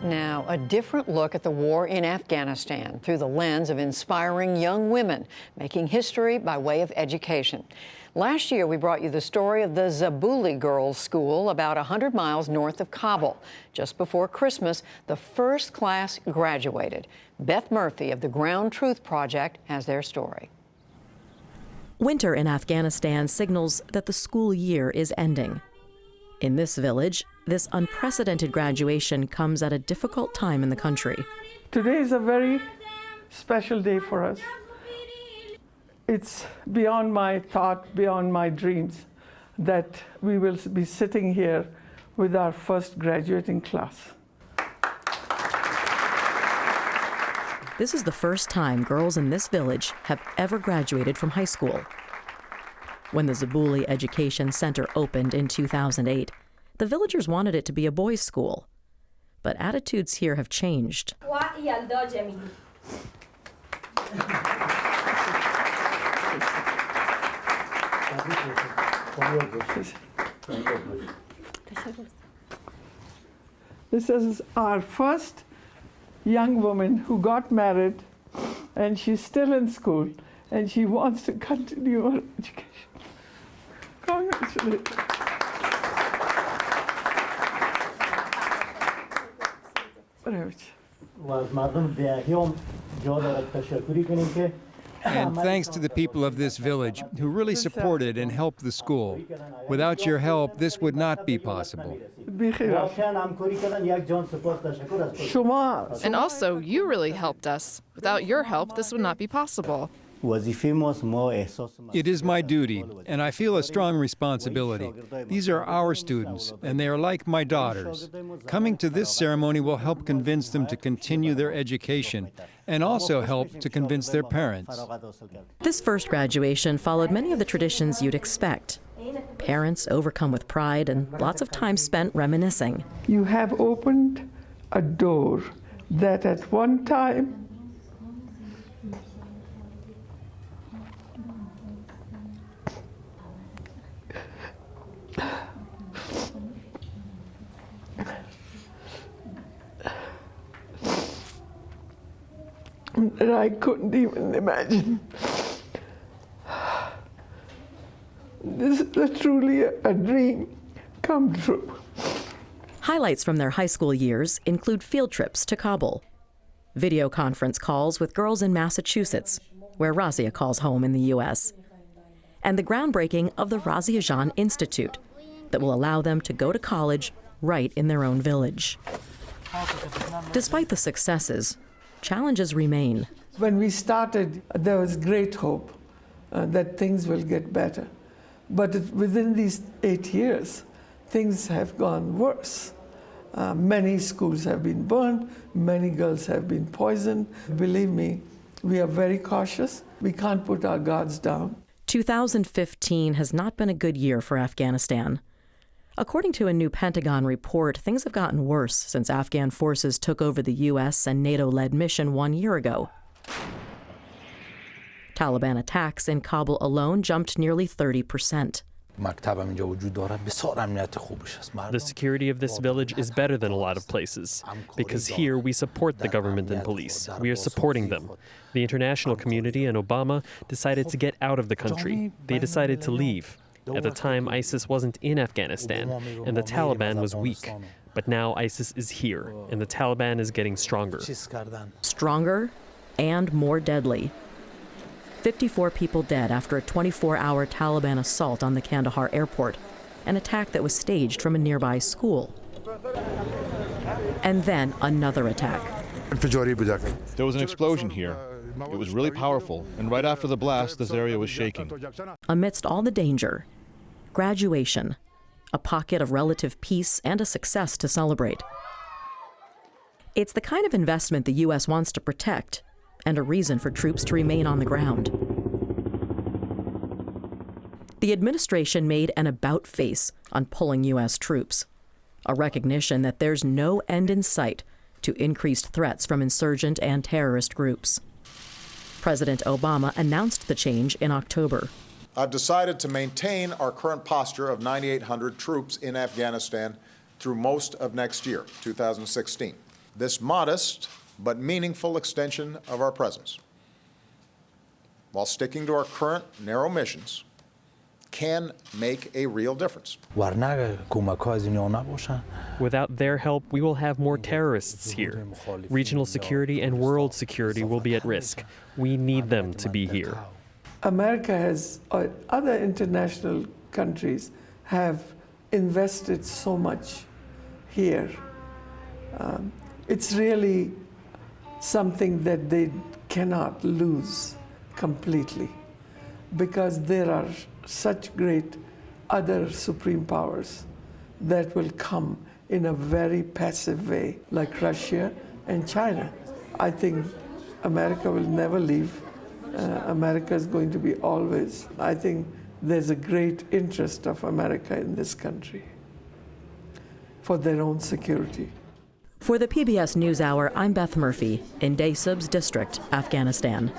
Now, a different look at the war in Afghanistan through the lens of inspiring young women making history by way of education. Last year, we brought you the story of the Zabuli Girls' School about 100 miles north of Kabul. Just before Christmas, the first class graduated. Beth Murphy of the Ground Truth Project has their story. Winter in Afghanistan signals that the school year is ending. In this village, this unprecedented graduation comes at a difficult time in the country. Today is a very special day for us. It's beyond my thought, beyond my dreams, that we will be sitting here with our first graduating class. This is the first time girls in this village have ever graduated from high school. When the Zabuli Education Center opened in 2008, the villagers wanted it to be a boys' school. But attitudes here have changed. This is our first young woman who got married, and she's still in school, and she wants to continue her education. Congratulations. And thanks to the people of this village who really supported and helped the school. Without your help, this would not be possible. And also, you really helped us. Without your help, this would not be possible. It is my duty, and I feel a strong responsibility. These are our students, and they are like my daughters. Coming to this ceremony will help convince them to continue their education, and also help to convince their parents. This first graduation followed many of the traditions you'd expect. Parents overcome with pride and lots of time spent reminiscing. You have opened a door that at one time that I couldn't even imagine. This is truly a dream come true. Highlights from their high school years include field trips to Kabul, video conference calls with girls in Massachusetts, where Razia calls home in the U.S., and the groundbreaking of the Razia Jan Institute that will allow them to go to college right in their own village. Despite the successes, challenges remain. When we started, there was great hope that things will get better. But within these 8 years, things have gone worse. Many schools have been burned, many girls have been poisoned. Believe me, we are very cautious. We can't put our guards down. 2015 has not been a good year for Afghanistan. According to a new Pentagon report, things have gotten worse since Afghan forces took over the U.S. and NATO-led mission 1 year ago. Taliban attacks in Kabul alone jumped nearly 30%. The security of this village is better than a lot of places, because here we support the government and police. We are supporting them. The international community and Obama decided to get out of the country. They decided to leave. At the time, ISIS wasn't in Afghanistan, and the Taliban was weak. But now ISIS is here, and the Taliban is getting stronger. Stronger and more deadly. 54 people dead after a 24-hour Taliban assault on the Kandahar airport, an attack that was staged from a nearby school. And then another attack. There was an explosion here. It was really powerful, and right after the blast, this area was shaking. Amidst all the danger, graduation, a pocket of relative peace and a success to celebrate. It's the kind of investment the U.S. wants to protect, and a reason for troops to remain on the ground. The administration made an about face on pulling U.S. troops, a recognition that there's no end in sight to increased threats from insurgent and terrorist groups. President Obama announced the change in October. I've decided to maintain our current posture of 9,800 troops in Afghanistan through most of next year, 2016. this modest but meaningful extension of our presence, while sticking to our current narrow missions, can make a real difference. Without their help, we will have more terrorists here. Regional security and world security will be at risk. We need them to be here. America has, or other international countries have invested so much here. It's really something that they cannot lose completely, because there are such great other supreme powers that will come in a very passive way, like Russia and China. I think America will never leave. America is going to be always. I think there's a great interest of America in this country for their own security. For the PBS NewsHour, I'm Beth Murphy in Day Sub's district, Afghanistan.